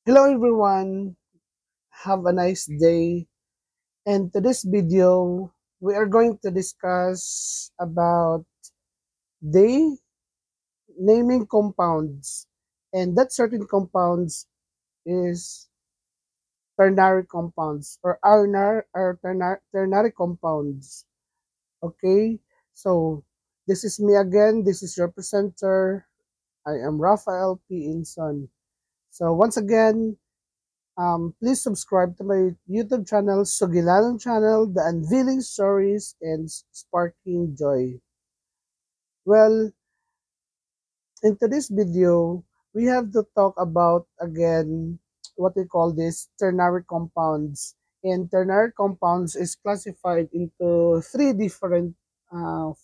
Hello everyone, have a nice day. And to this video, we are going to discuss about the naming compounds. And that certain compounds is ternary compounds or ternary compounds. Okay, so this is me again. This is your presenter. I am Rafael P. Inson. So once again, please subscribe to my YouTube channel, Sugilanon Channel, The Unveiling Stories and Sparking Joy. Well, in today's video, we have to talk about again what we call this ternary compounds. And ternary compounds is classified into three different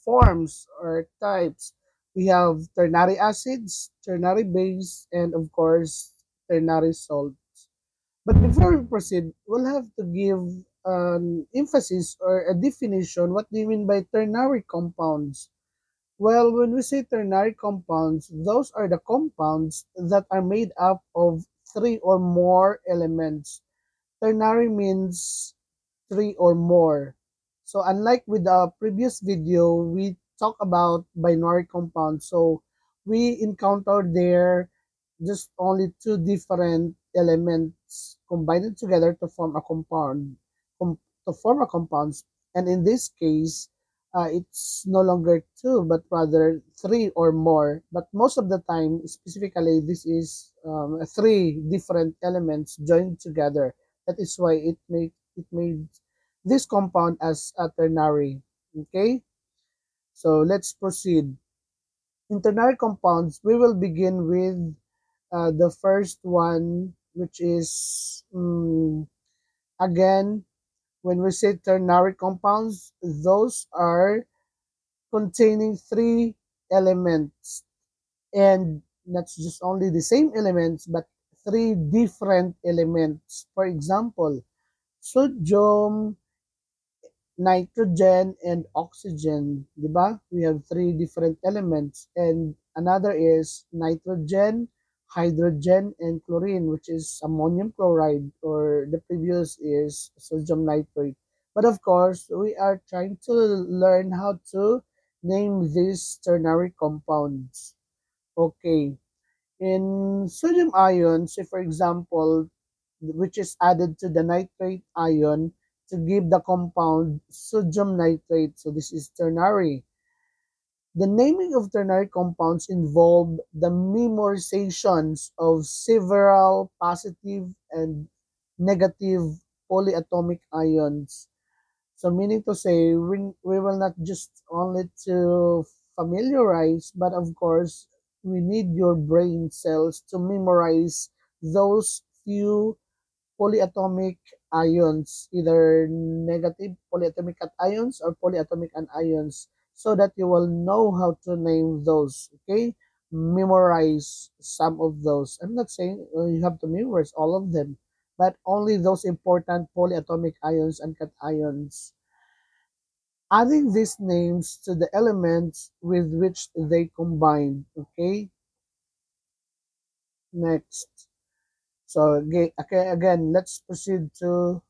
forms or types. We have ternary acids, ternary base, and of course, ternary salt. But before we proceed, we'll have to give an emphasis or a definition. What do you mean by ternary compounds? Well, when we say ternary compounds, those are the compounds that are made up of three or more elements. Ternary means three or more. So unlike with the previous video, we talk about binary compounds. So we encountered there just only two different elements combined together to form a compound, to form a compound. And in this case, it's no longer two, but rather three or more. But most of the time, specifically, this is three different elements joined together. That is why it made this compound as a ternary. Okay, so let's proceed. In ternary compounds, we will begin with the first one, which is again, when we say ternary compounds, those are containing three elements, and not just only the same elements, but three different elements. For example, sodium, nitrogen, and oxygen, di ba? We have three different elements. And another is nitrogen, hydrogen, and chlorine, which is ammonium chloride, or the previous is sodium nitrate. But of course, we are trying to learn how to name these ternary compounds. Okay. In sodium ion, say for example, which is added to the nitrate ion to give the compound sodium nitrate. So this is ternary. The naming of ternary compounds involve the memorizations of several positive and negative polyatomic ions. So meaning to say, we will not just only to familiarize, but of course, we need your brain cells to memorize those few polyatomic ions, either negative polyatomic cations or polyatomic anions, so that you will know how to name those, okay? Memorize some of those. I'm not saying you have to memorize all of them, but only those important polyatomic ions and cations, adding these names to the elements with which they combine. Okay, next. So again, let's proceed to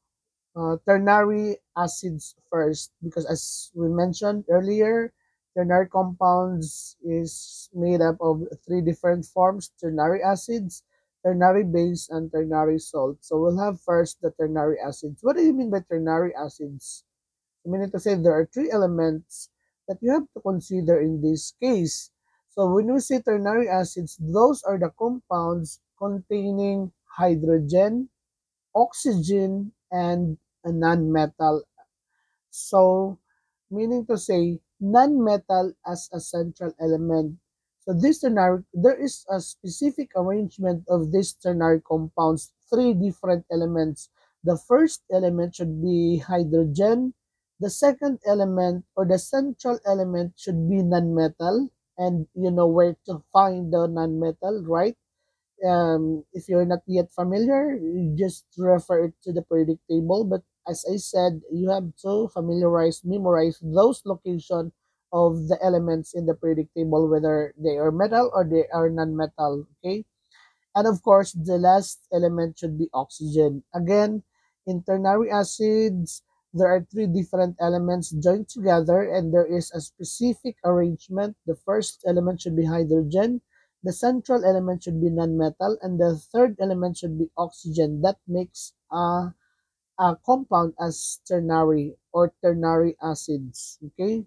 ternary acids first, because as we mentioned earlier, ternary compounds is made up of three different forms: ternary acids, ternary base, and ternary salt. So we'll have first the ternary acids. What do you mean by ternary acids? Meaning to say there are three elements that you have to consider in this case. So when we say ternary acids, those are the compounds containing hydrogen, oxygen, and a non-metal. So meaning to say non-metal as a central element. So this ternary, there is a specific arrangement of these ternary compounds, three different elements. The first element should be hydrogen. The second element or the central element should be non-metal. And you know where to find the non-metal, right? If you're not yet familiar, you just refer it to the periodic table. But as I said, you have to memorize those location of the elements in the periodic table, whether they are metal or they are non-metal. Okay, And of course, the last element should be oxygen. Again, in ternary acids, there are three different elements joined together and there is a specific arrangement. The first element should be hydrogen, the central element should be nonmetal, and the third element should be oxygen. That makes a compound as ternary or ternary acids. Okay,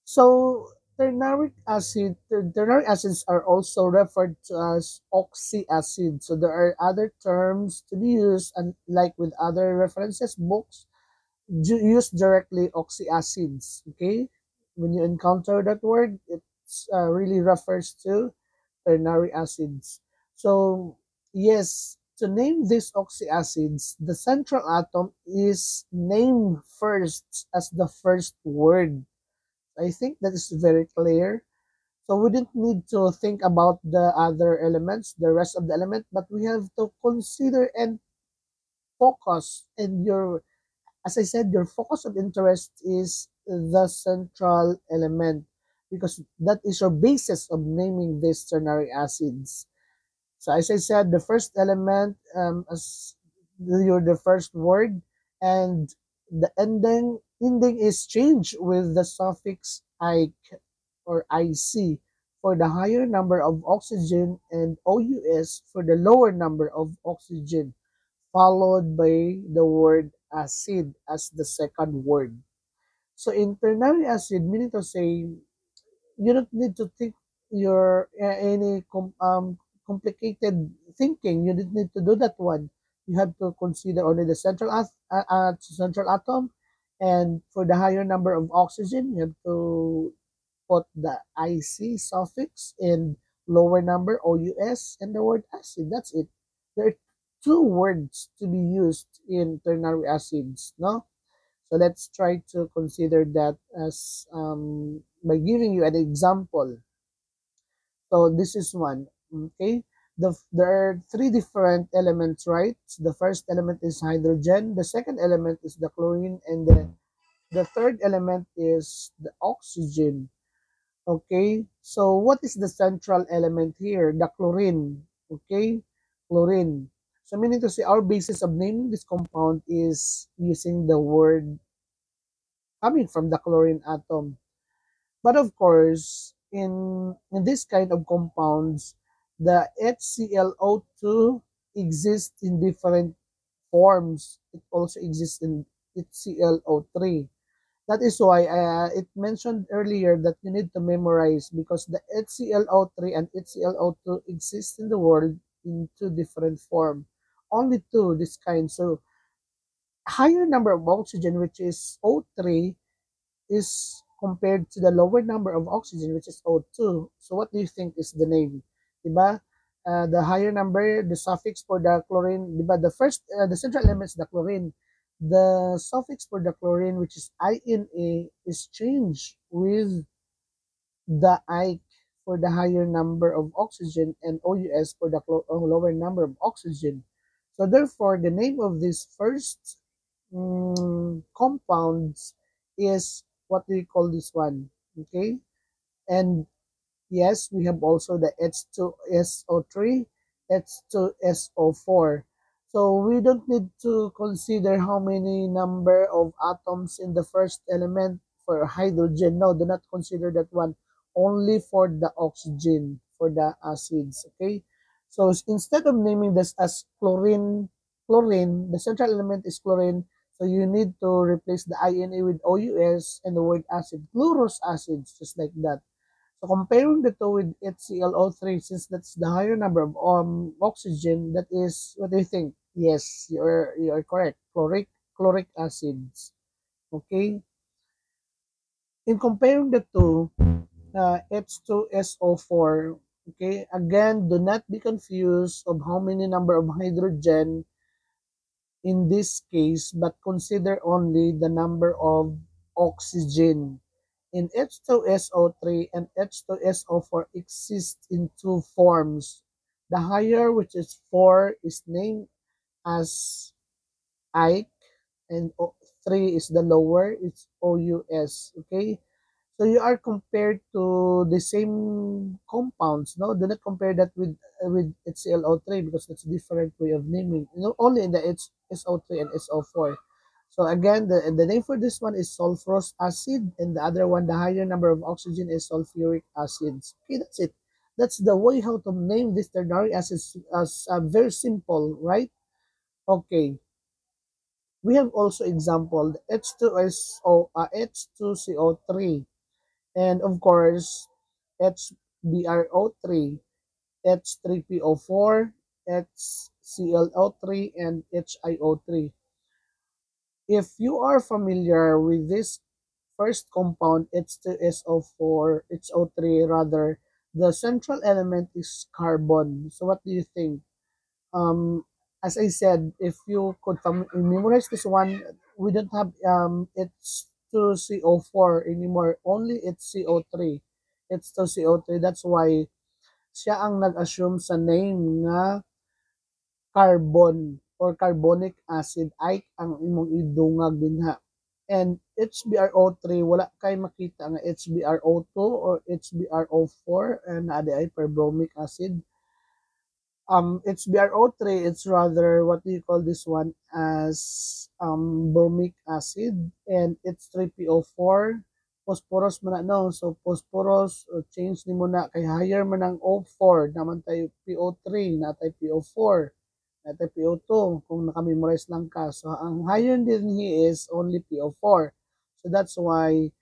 so ternary acids are also referred to as oxyacids. So there are other terms to be used, and like with other references books, use directly oxyacids. Okay, when you encounter that word, it really refers to ternary acids. So yes, to name these oxyacids, the central atom is named first as the first word. I think that is very clear. So we didn't need to think about the other elements, the rest of the element, but we have to consider and focus. And your, as I said, your focus of interest is the central element because that is your basis of naming these ternary acids. So as I said, the first element as the first word, and the ending is changed with the suffix "ic" or "ic" for the higher number of oxygen and "ous" for the lower number of oxygen, followed by the word acid as the second word. So in ternary acid, meaning to say you don't need to think your any complicated thinking. You don't need to do that one. You have to consider only the central atom, and for the higher number of oxygen, you have to put the IC suffix in lower number OUS and the word acid. That's it. There are two words to be used in ternary acids, no? So let's try to consider that as by giving you an example. So this is one. Okay. There are three different elements, right? The first element is hydrogen. The second element is the chlorine. And then the third element is the oxygen. Okay. So what is the central element here? The chlorine. Okay. Chlorine. So meaning to say our basis of naming this compound is using the word coming from the chlorine atom. But of course, in this kind of compounds, the HClO2 exists in different forms. It also exists in HClO3. That is why it mentioned earlier that you need to memorize because the HClO3 and HClO2 exist in the world in two different forms. Only two this kind. So higher number of oxygen, which is O3, is compared to the lower number of oxygen, which is O2. So what do you think is the name? Diba? The higher number, the suffix for the chlorine, diba? The central element is the chlorine. The suffix for the chlorine, which is INA, is changed with the IC for the higher number of oxygen and OUS for the lower number of oxygen. So therefore, the name of this first compounds is what do you call this one? Okay, and yes, we have also the H2SO3, H2SO4. So we don't need to consider how many number of atoms in the first element for hydrogen. No, do not consider that one. Only for the oxygen, for the acids. Okay. So instead of naming this as chlorine, the central element is chlorine. So you need to replace the INA with OUS and the word acid, chlorous acids, just like that. So comparing the two with HClO3, since that's the higher number of oxygen, that is, what do you think? Yes, you're correct. Chloric acids. Okay. In comparing the two, H2SO4. Okay. Again, do not be confused of how many number of hydrogen in this case, but consider only the number of oxygen. In H2SO3 and H2SO4 exist in two forms. The higher, which is 4, is named as IC, and 3 is the lower, it's OUS. Okay? So you are compared to the same compounds, no? Do not compare that with HClO3 because that's a different way of naming. Only in the SO3 and SO4. So again, the name for this one is sulfurous acid, and the other one, the higher number of oxygen, is sulfuric acids. Okay, that's it. That's the way how to name these ternary acids as very simple, right? Okay. We have also example the H2CO3, and of course HBRO3, H3PO4, HClO3, and HIO3. If you are familiar with this first compound, H2SO4, HO3 rather, the central element is carbon. So what do you think? Um, as I said, if you could memorize this one, we don't have H2CO4 anymore. Only HCO3. H2CO3. That's why siya ang nag-assume sa name nga carbon or carbonic acid ay ang imong idungag dinha. And HBRO3, wala kay makita nga HBRO2 or HBRO4 and adi ay perbromic acid. HBRO3, it's rather, what do you call this one, as bromic acid, and it's 3PO4, phosphorus man na, no? So phosphorus, change ni mo na kay higher man ang O4, naman tayo PO3, na tayo PO4, na tayo PO2, kung nakamemorize lang ka. So ang higher din he is only PO4. So that's why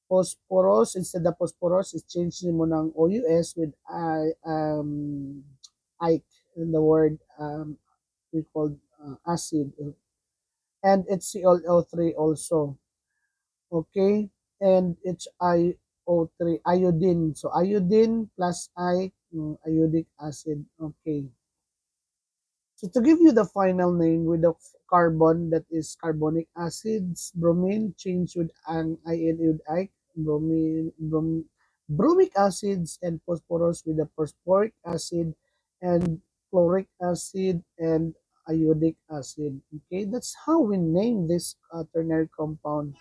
phosphorus, instead of phosphorus, is change ni mo ng OUS with Ike in the word we called acid, and HClO3 also. Okay, and HiO3, iodine. So iodine plus iodic acid. Okay. So to give you the final name with the carbon, that is carbonic acids, bromine changed with an iodic, bromic acids, and phosphorus with the phosphoric acid, and chloric acid, and iodic acid. Okay, that's how we name this ternary compound.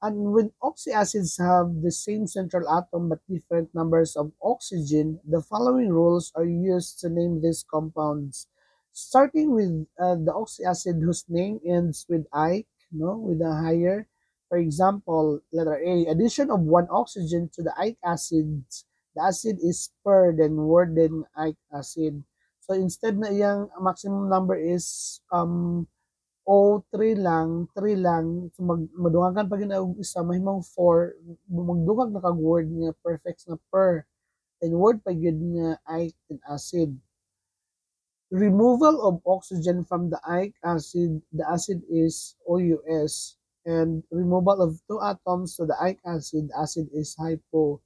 And when oxyacids have the same central atom but different numbers of oxygen, the following rules are used to name these compounds. Starting with the oxyacid whose name ends with "ike", no, with a higher. For example, letter A, addition of one oxygen to the ike acids. The acid is per, then word, then ike acid. So instead na iyang maximum number is o 3 lang, 3 lang, so madungagan pa gina og isa mahimong 4, magdungag na kag word nga perfect na per, and word pa gyud nga ike and acid. Removal of oxygen from the ike acid, the acid is OUS, and removal of two atoms to the ike acid, the acid is hypo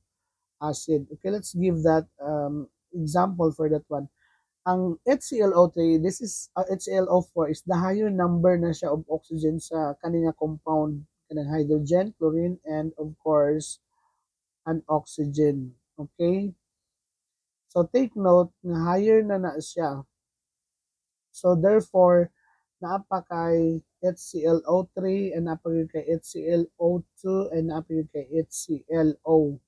acid. Okay, let's give that example for that one. Ang HClO3, this is HClO4 is the higher number na siya of oxygen sa kanina compound, kanang hydrogen, chlorine, and of course an oxygen. Okay, so take note na higher na siya. So therefore naapa kay HClO3 and naapa kay HClO2 and naapa kay HClO.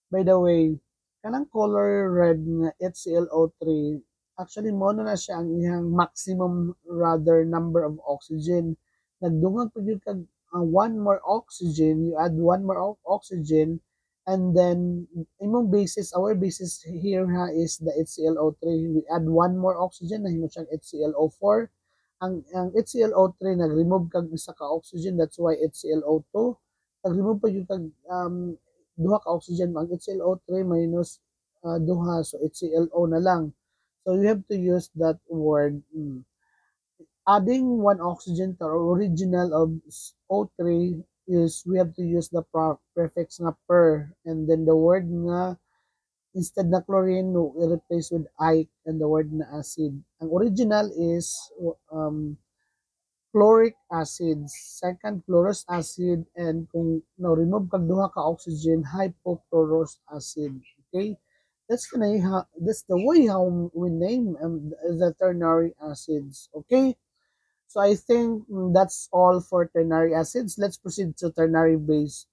By the way, kanang color red nga HClO3, actually mo na siya ang iyang maximum rather number of oxygen. Nagdungag pa gyud kag one more oxygen, you add one more oxygen, and then imong basis, our basis here ha is the HClO3. We add one more oxygen na himo siyang HClO4. Ang HClO3 nag-remove kag isa ka oxygen, that's why HClO2. Nag-remove pa gyud kag duha ka oxygen, ang HClO3 minus duha, so HClO na lang. So you have to use that word. Adding one oxygen to our original of O3 is we have to use the prefix nga per, and then the word nga instead na chlorine no i-replace with ike and the word na acid. Ang original is chloric acid, second chlorous acid, and kung no remove kag duha ka oxygen, hypochlorous acid. Okay, that's the way how we name the ternary acids. Okay, so I think that's all for ternary acids. Let's proceed to ternary base.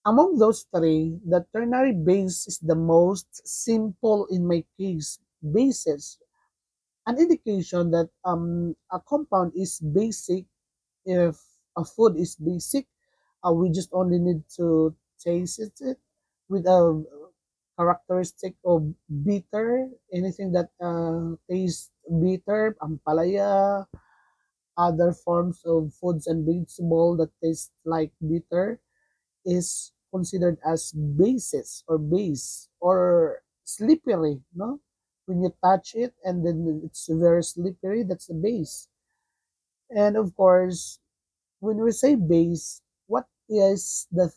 Among those three, the ternary base is the most simple in my case. Bases, an indication that a compound is basic. If a food is basic, we just only need to taste it with a characteristic of bitter. Anything that tastes bitter, ampalaya, other forms of foods and vegetable that taste like bitter is considered as bases or base or slippery, no? When you touch it and then it's very slippery, that's the base. And of course, when we say base, what is the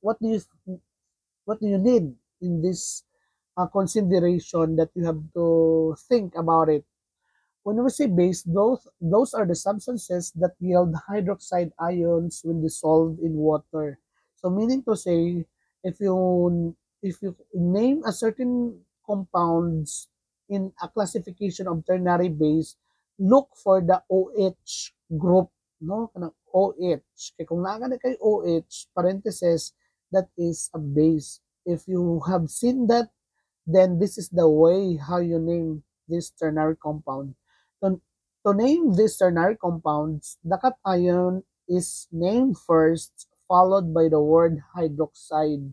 what do you need in this consideration that you have to think about it? When we say base, those are the substances that yield hydroxide ions when dissolved in water. So meaning to say, if you name a certain compounds in a classification of ternary base, look for the OH group, no? Kanang OH. Kaya kung naa na kay OH, parenthesis, that is a base. If you have seen that, then this is the way how you name this ternary compound. To, to name these ternary compounds, the cation is named first, followed by the word hydroxide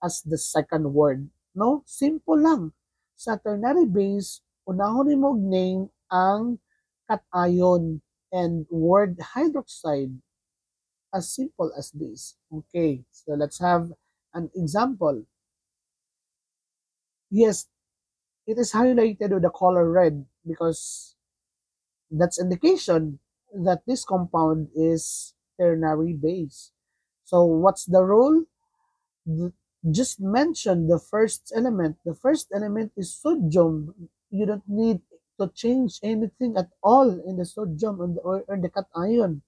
as the second word. No? Simple lang. Sa ternary base, unahon mo name ang cation and word hydroxide, as simple as this. Okay, so let's have an example. Yes, it is highlighted with the color red because that's indication that this compound is ternary base. So what's the rule? Just mention the first element. The first element is sodium. You don't need to change anything at all in the sodium or the cation.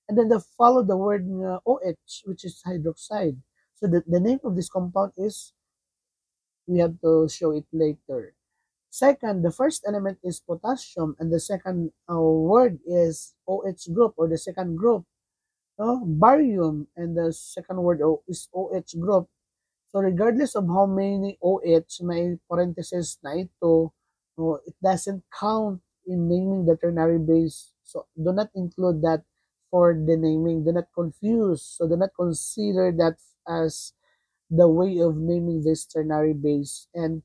And then follow the word OH, which is hydroxide. So the name of this compound is, we have to show it later. Second, the first element is potassium, and the second word is OH group or the second group. No? Barium, and the second word is OH group. So regardless of how many OH may parenthesis na ito, no, it doesn't count in naming the ternary base. So do not include that for the naming. Do not confuse. So do not consider that as the way of naming this ternary base. And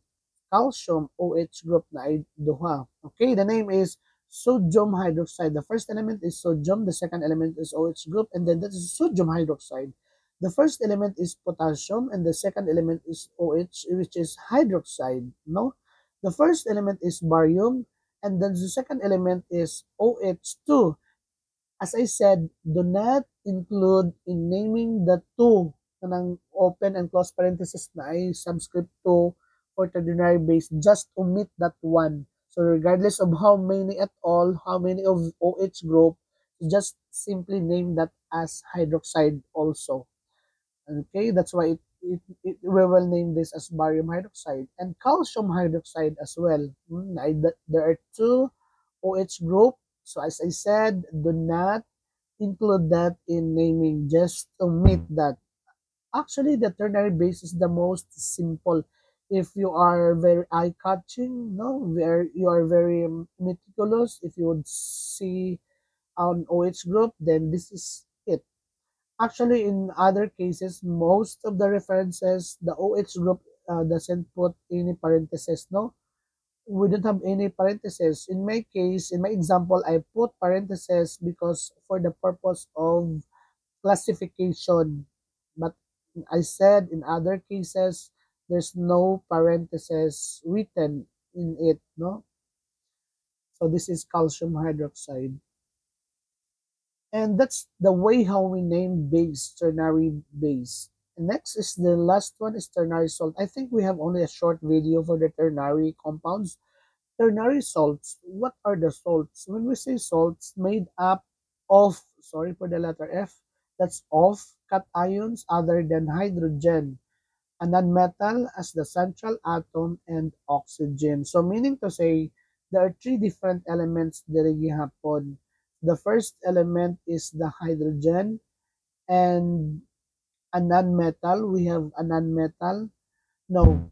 calcium OH group na ay duha. Okay, the name is sodium hydroxide. The first element is sodium, the second element is OH group, and then that is sodium hydroxide. The first element is potassium, and the second element is OH, which is hydroxide. No, the first element is barium, and then the second element is OH2. As I said, do not include in naming the two ng open and close parenthesis na ay subscript to for ternary base. Just omit that one. So regardless of how many at all, how many of OH group, just simply name that as hydroxide also. Okay, that's why we will name this as barium hydroxide and calcium hydroxide as well. There are two OH group. So as I said, do not include that in naming. Just omit that. Actually, the ternary base is the most simple. If you are very eye-catching, no, where you are very meticulous, if you would see an OH group, then this is it. Actually, in other cases, most of the references, the OH group doesn't put any parentheses, no? We don't have any parentheses. In my case, in my example, I put parentheses because for the purpose of classification. But I said in other cases, there's no parentheses written in it, no? So this is calcium hydroxide. And that's the way how we name base, ternary base. And next is the last one is ternary salt. I think we have only a short video for the ternary compounds. Ternary salts, what are the salts? When we say salts, made up of, sorry for the letter F, that's of cations other than hydrogen, a non-metal as the central atom, and oxygen. So meaning to say, there are three different elements diri gihapon. The first element is the hydrogen, and a non-metal? We have a non-metal? No.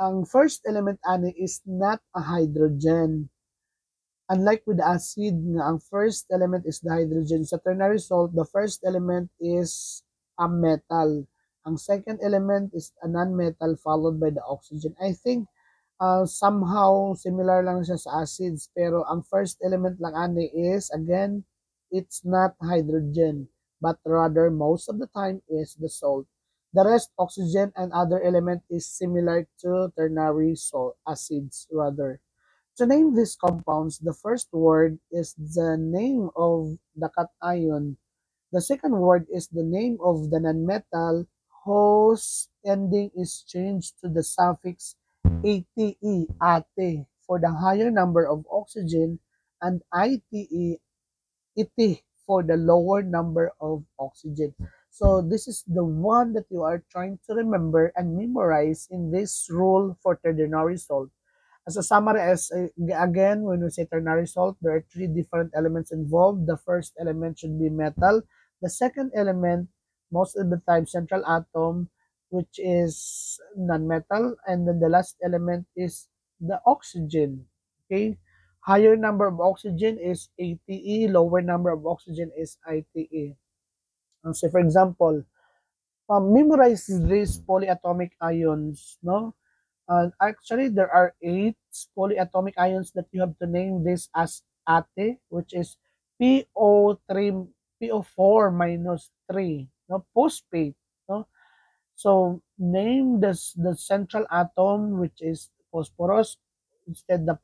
Ang first element ani is not a hydrogen. Unlike with acid, nga ang first element is the hydrogen. Sa ternary salt, the first element is a metal. Ang second element is a non-metal followed by the oxygen. I think somehow similar lang siya sa acids, pero ang first element lang ani is, again, it's not hydrogen, but rather most of the time is the salt. The rest, oxygen and other element, is similar to ternary salt acids rather. To name these compounds, the first word is the name of the cation. The second word is the name of the nonmetal whose ending is changed to the suffix ate, ate, for the higher number of oxygen, and ite, iti, for the lower number of oxygen. So this is the one that you are trying to remember and memorize in this rule for ternary salt. As a summary, again, when we say ternary salt, there are three different elements involved. The first element should be metal. The second element, most of the time, central atom, which is non-metal. And then the last element is the oxygen. Okay? Higher number of oxygen is ate, lower number of oxygen is ite. So for example, memorize these polyatomic ions, no? Actually, there are eight polyatomic ions that you have to name this as ate, which is PO3, PO4 minus 3, no? Phosphate, no? So, name the central atom, which is phosphorus. Instead, the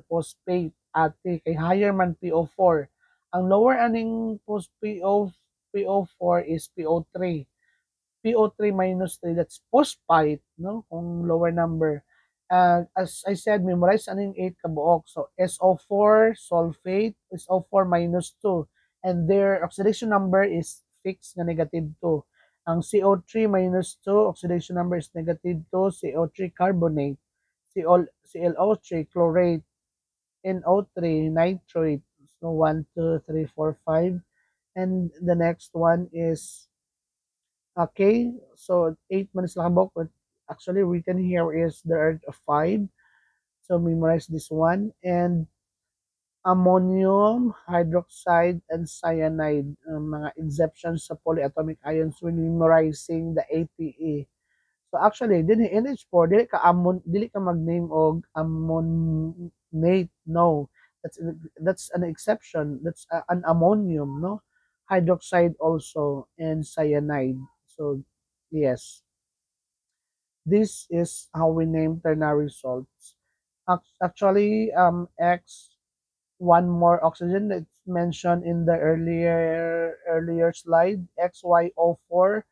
phosphate, ate, kay higher man PO4. Ang lower aning PO4 is PO3. PO3 minus 3, that's phosphite, no? Kung lower number. As I said, memorize ano yung 8 kabuok. So, SO4, sulfate, SO4 minus 2. And their oxidation number is fixed na negative 2. Ang CO3 minus 2, oxidation number is negative 2. CO3 carbonate, ClO3 chlorate, NO3 nitrate. So, 1, 2, 3, 4, 5. And the next one is okay, so 8 minutes lang kabok, but actually written here is there are 5. So memorize this one. And ammonium hydroxide and cyanide, mga exceptions sa polyatomic ions when memorizing the ATE. So actually, din NH4, dili ka mag-name og ammonate, no. That's an exception. That's an ammonium, no. Hydroxide also and cyanide. So yes, this is how we name ternary salts. Actually, X, one more oxygen that's mentioned in the earlier slide, XYO4.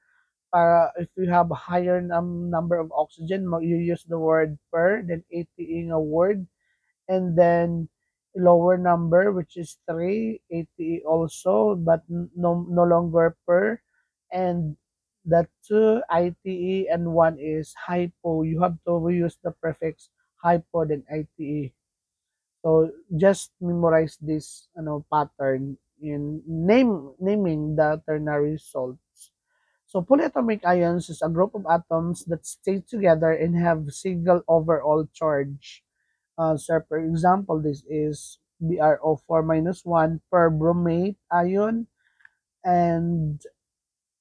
If you have a higher number of oxygen, you use the word per, then 80 a word, and then lower number, which is 3, 80 also, but no longer per, and that 2, ite, and 1 is hypo. You have to use the prefix hypo then ite. So just memorize this pattern in naming the ternary salts. So polyatomic ions is a group of atoms that stay together and have single overall charge. So for example, this is BrO4 minus 1 per bromate ion, and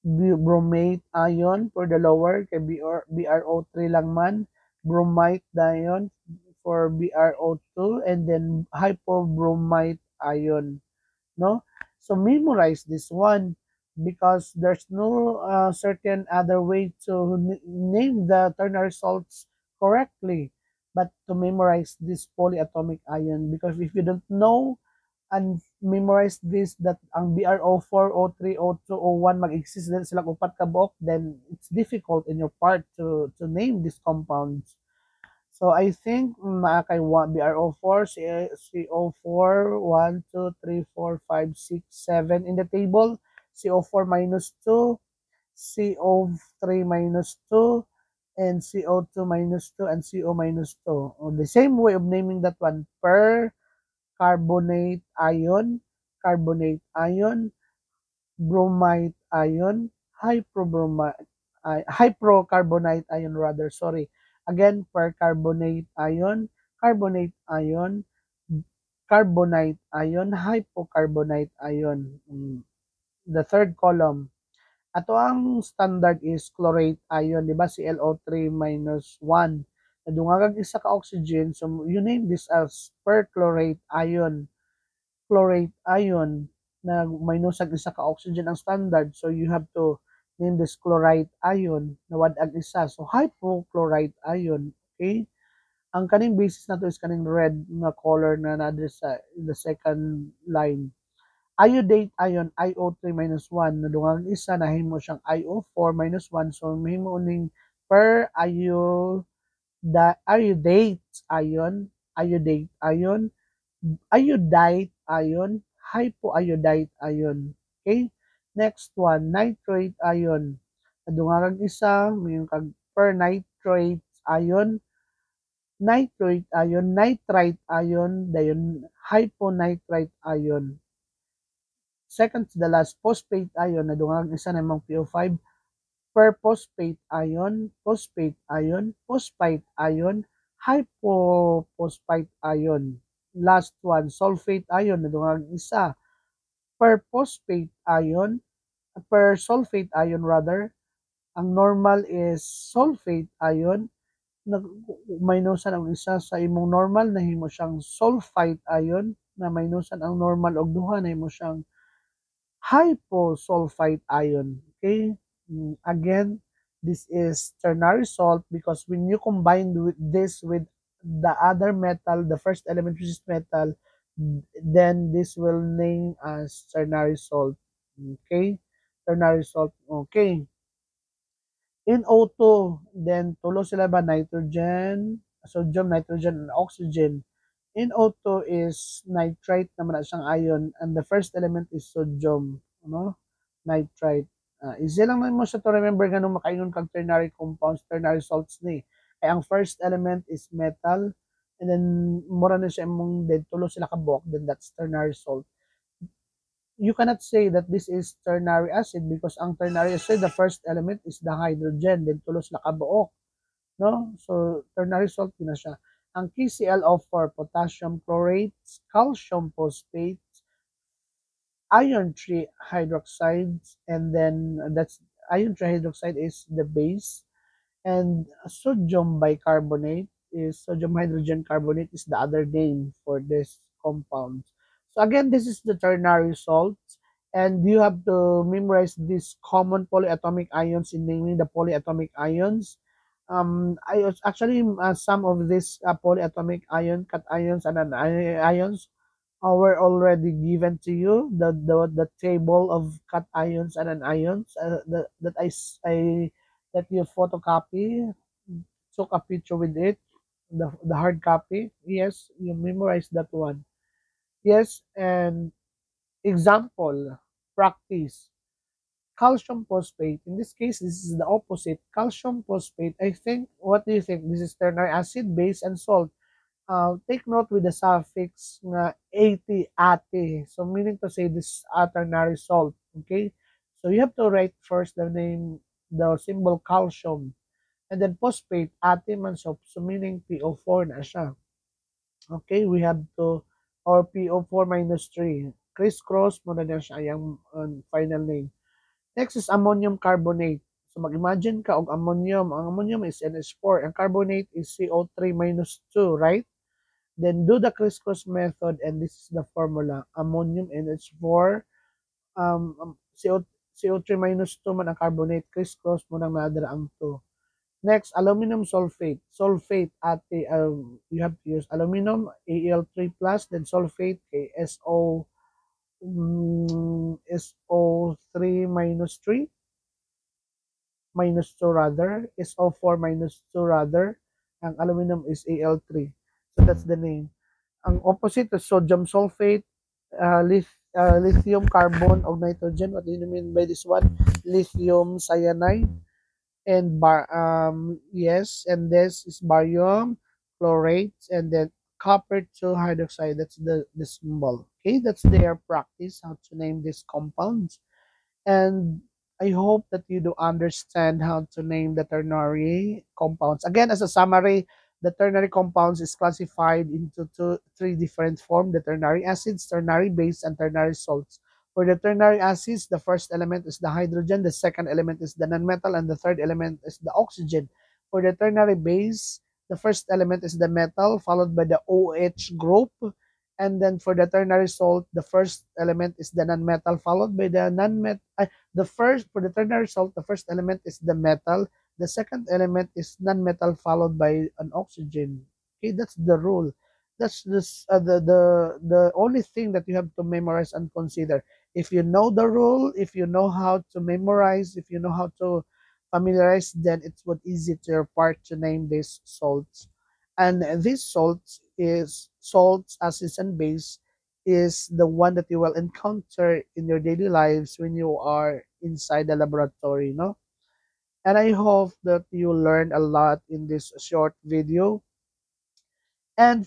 bromate ion for the lower kay BrO3 lang man, bromite ion for BrO2, and then hypobromite ion, no? So memorize this one because there's no certain other way to name the ternary salts correctly but to memorize this polyatomic ion, because if you don't know and memorize this, that ang BrO4, O3, O2, O1 mag-exist din sila upat ka buok, then it's difficult in your part to name these compounds. So I think kay BrO4, CO4, 1, 2, 3, 4, 5, 6, 7 in the table, CO4 minus 2, CO3 minus 2, and CO2 minus 2, and CO minus 2. The same way of naming that one, per carbonate ion, bromite ion, hypocarbonate ion rather, sorry. Again, percarbonate ion, carbonate ion, carbonate ion, hypocarbonate ion. The third column. Ato ang standard is chlorate ion, di ba? ClO3 minus 1. Nadungagag isa ka oxygen, so you name this as perchlorate ion. Chlorate ion na minusag isa ka oxygen ang standard, so you have to name this chlorite ion na wad-ag isa. So hypochlorite ion, okay? Ang kaning basis na to is kaning red na color na na sa the second line. Iodate ion, IO3 minus 1. Nadungang isa, nahimo siyang IO4 minus 1. So, mahimo uning per iodate ion, iodate ion, iodide ion, hypoiodide ion. Okay? Next one, nitrate ion. Nadungang isa, may kag per nitrate ion, nitrate ion, nitrite ion, dayon hyponitrite ion. Second to the last, phosphate ion, nadungag isa namang PO5, per phosphate ion, phosphate ion, hypophosphate ion. Last one, sulfate ion, nadungag isa, per phosphate ion, per sulfate ion rather, ang normal is sulfate ion, minusan ang isa sa imong normal, nahimo siyang sulfite ion, na minusan ang normal og duha, nahimo siyang hyposulfite ion. Okay? Again, this is ternary salt because when you combine this with the other metal, the first element which is metal, then this will name as ternary salt. Okay? Ternary salt. Okay. In O2, then tulo sila ba nitrogen, sodium, nitrogen, and oxygen. In O2 is nitrite naman na siyang ion and the first element is sodium, ano? Nitrite. Easy lang naman mo siya to remember ganun makaingon kag ternary compounds, ternary salts ni. Kaya ang first element is metal and then mura na siya imong dead tulo sila ka buok, then that's ternary salt. You cannot say that this is ternary acid because ang ternary acid, the first element is the hydrogen, then tulo sila ka buok, no? So ternary salt din na siya. Ang KClO4, potassium chlorate, calcium phosphate, iron trihydroxide, and then that's iron trihydroxide is the base, and sodium bicarbonate is sodium hydrogen carbonate is the other name for this compound. So again, this is the ternary salts, and you have to memorize these common polyatomic ions in naming the polyatomic ions. I actually some of these polyatomic cations and anions were already given to you. The table of cations and anions that I that you photocopy, took a picture with it, the hard copy. Yes, you memorize that one. Yes, and example, practice. Calcium phosphate. In this case, this is the opposite. Calcium phosphate. I think, what do you think? This is ternary acid, base, and salt. Take note with the suffix na ate. So, meaning to say this ternary salt. Okay? So, you have to write first the name, the symbol calcium. And then phosphate, ate man so meaning PO4 na siya. Okay, we have to, or PO4 minus 3. Crisscross mo na siya yung final name. Next is ammonium carbonate. So mag-imagine ka og ammonium. Ang ammonium is NH4. Ang carbonate is CO3 minus 2, right? Then do the crisscross method and this is the formula. Ammonium NH4 CO3 minus 2 man ang carbonate. Crisscross mo nang nadara ang 2. Next, aluminum sulfate. Sulfate at you have to use aluminum Al3 plus then sulfate SO SO3 minus 3 minus 2 rather, SO4 minus 2 rather. Ang aluminum is Al3. So that's the name. Ang opposite is sodium sulfate, lithium carbon of nitrogen. What do you mean by this one? Lithium cyanide. And yes, and this is barium chlorate, and then copper 2 hydroxide. That's the symbol. Okay, that's their practice how to name these compounds. And I hope that you do understand how to name the ternary compounds. Again, as a summary, the ternary compounds is classified into three different forms: the ternary acids, ternary base, and ternary salts. For the ternary acids, the first element is the hydrogen, the second element is the nonmetal, and the third element is the oxygen. For the ternary base, the first element is the metal, followed by the OH group. And then for the ternary salt, the first element is the nonmetal, followed by the nonmetal. The first for the ternary salt, the first element is the metal. The second element is non-metal, followed by an oxygen. Okay, that's the rule. That's this the only thing that you have to memorize and consider. If you know the rule, if you know how to memorize, if you know how to familiarize, then it's what easy to your part to name these salts. And these salts, acids, and base is the one that you will encounter in your daily lives when you are inside the laboratory, no? And I hope that you learned a lot in this short video. And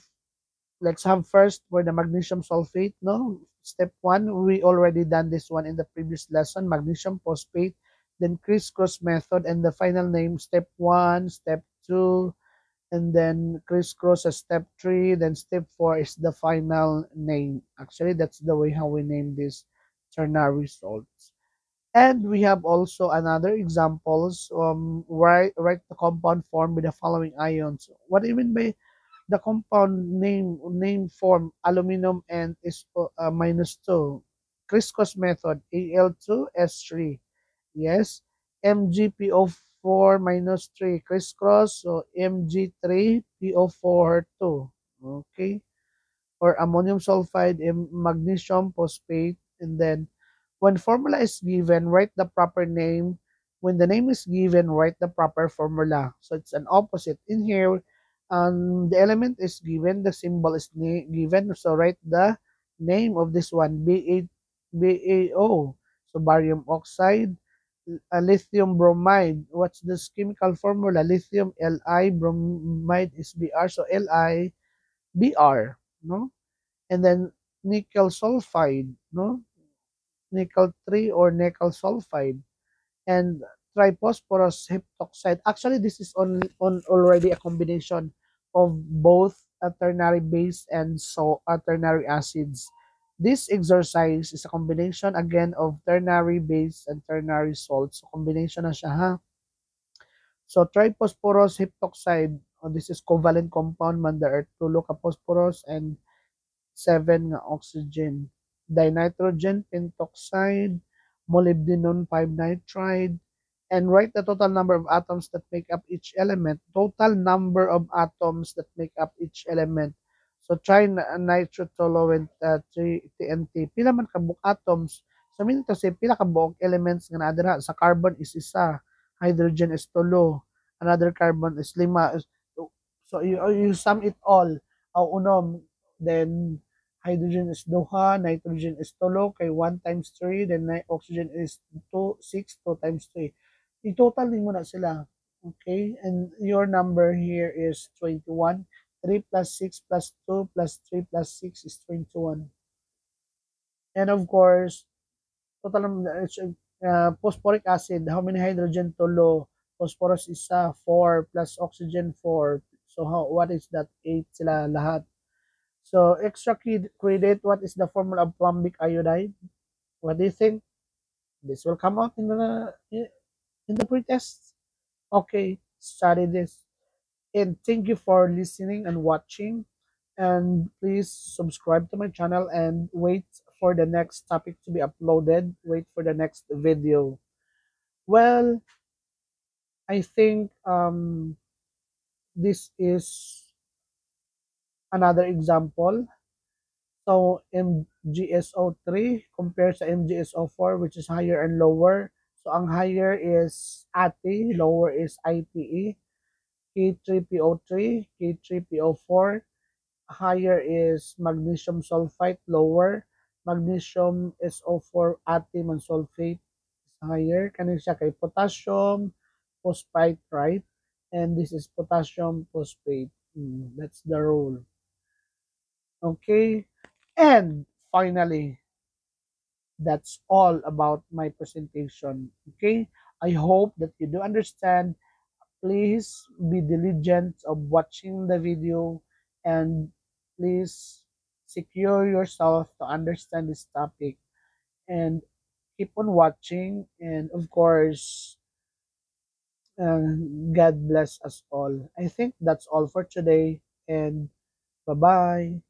let's have first for the magnesium sulfate, no? Step one, we already done this one in the previous lesson, magnesium phosphate, then crisscross method, and the final name, step one, step two, and then crisscross as step three, then step four is the final name. Actually, that's the way how we name these ternary salts. And we have also another examples. Write the compound form with the following ions. What do you mean by the compound name form? Aluminum and is minus two. Crisscross method, Al2S3. Yes. MgPO4 minus 3 crisscross, so Mg3PO4 2. Okay. Or ammonium sulfide, magnesium phosphate, and then when formula is given, write the proper name. When the name is given, write the proper formula. So it's an opposite. In here, the element is given, the symbol is given. So write the name of this one, BaO. So barium oxide, lithium bromide. What's this chemical formula? Lithium Li, bromide is Br. So Li, Br. No? And then nickel sulfide, no? Nickel 3 or nickel sulfide, and triphosphorus heptoxide. Actually, this is on already a combination of both a ternary base and so ternary acids. This exercise is a combination again of ternary base and ternary salts. So combination na siya, ha. So triphosphorus heptoxide, this is covalent compound man, there are two phosphorus and 7 nga oxygen. Dinitrogen pentoxide, molybdenum 5 nitride, and write the total number of atoms that make up each element. Total number of atoms that make up each element. So trinitrotoluene TNT. Pila man kabuk atoms. So meaning to say pila kabuk elements nga naa dira. Sa carbon is isa, hydrogen is tulo, another carbon is lima. So you sum it all. Unom, then hydrogen is duha, nitrogen is tulo, kay 1 times 3, then oxygen is 2, 6, 2 times 3. I-total din mo na sila. Okay? And your number here is 21. 3 plus 6 plus 2 plus 3 plus 6 is 21. And of course, total phosphoric acid, how many hydrogen? Tulo. Phosphorus isa, 4 plus oxygen 4. So what is that? 8 sila lahat. So extra credit, what is the formula of plumbic iodide? What do you think? This will come out in the pretest. Okay, study this. And thank you for listening and watching. And please subscribe to my channel and wait for the next topic to be uploaded. Wait for the next video. Well, I think this is another example. So MgSO3 compared to MgSO4, which is higher and lower. So ang higher is ATE, lower is ITE. K3PO3, K3PO4. Higher is magnesium sulfite, lower. Magnesium SO4 ATE man sulfate is higher. Kanin siya kay potassium phosphate, right? And this is potassium phosphate. That's the rule. Okay. And finally, That's all about my presentation. Okay, I hope that you do understand. Please be diligent of watching the video, and please secure yourself to understand this topic, and keep on watching. And of course, God bless us all. I think that's all for today, and bye bye.